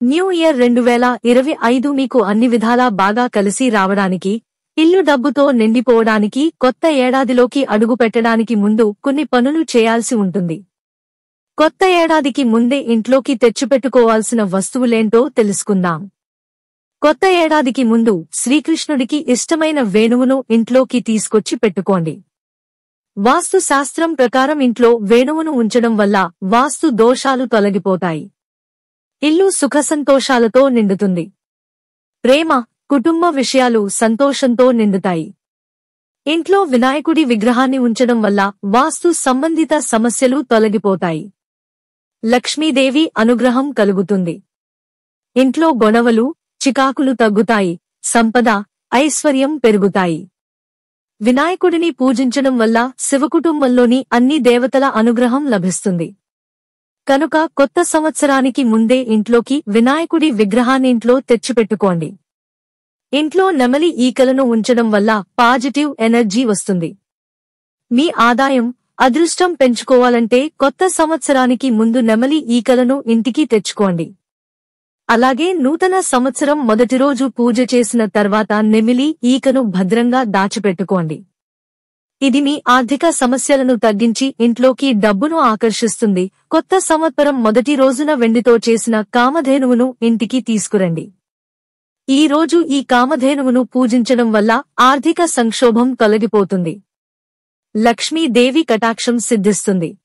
New year 2025 మీకు అన్ని విధాలా బాగా కలిసి రావడానికి, ఇల్లు డబ్బుతో నిండిపోవడానికి, కొత్త ఏడాదిలోకి అడుగు పెట్టడానికి ముందు కొన్ని పనులు చేయాల్సి ఉంటుంది. కొత్త ఏడాదికి ముందే ఇంట్లోకి తెచ్చిపెట్టుకోవాల్సిన వస్తువులేంటో తెలుసుకుందాం. కొత్త ఏడాదికి ముందు శ్రీకృష్ణుడికి ఇష్టమైన వేణువును ఇంట్లోకి తీసుకొచ్చి పెట్టుకోండి. వాస్తు శాస్త్రం ప్రకారం ఇంట్లో వేణువును ఉంచడం వల్ల వాస్తు దోషాలు తొలగిపోతాయి. ఇల్లు సుఖసంతోషాలతో నిండుతుంది. ప్రేమ, కుటుంబ విషయాలు సంతోషంతో నిండుతాయి. ఇంట్లో వినాయకుడి విగ్రహాన్ని ఉంచడం వల్ల వాస్తు సంబంధిత సమస్యలు తొలగిపోతాయి. లక్ష్మీదేవి అనుగ్రహం కలుగుతుంది. ఇంట్లో గొడవలు, చికాకులు తగ్గుతాయి. సంపద, ఐశ్వర్యం పెరుగుతాయి. వినాయకుడిని పూజించడం వల్ల శివకుటుంబంలోని అన్ని దేవతల అనుగ్రహం లభిస్తుంది. కనుక కొత్త సంవత్సరానికి ముందే ఇంట్లోకి వినాయకుడి విగ్రహాన్నింట్లో తెచ్చిపెట్టుకోండి. ఇంట్లో నెమలి ఈకలను ఉంచడం వల్ల పాజిటివ్ ఎనర్జీ వస్తుంది. మీ ఆదాయం, అదృష్టం పెంచుకోవాలంటే కొత్త సంవత్సరానికి ముందు నెమలి ఈకలను ఇంటికి తెచ్చుకోండి. అలాగే నూతన సంవత్సరం మొదటి రోజు పూజ చేసిన తర్వాత నెమిలి ఈకను భద్రంగా దాచిపెట్టుకోండి. ఇది మీ ఆర్థిక సమస్యలను తగ్గించి ఇంట్లోకి డబ్బును ఆకర్షిస్తుంది. కొత్త సంవత్సరం మొదటి రోజున వెండితో చేసిన కామధేనువును ఇంటికి తీసుకురండి. ఈ రోజు ఈ కామధేనువును పూజించడం వల్ల ఆర్థిక సంక్షోభం తొలగిపోతుంది. లక్ష్మీదేవి కటాక్షం సిద్ధిస్తుంది.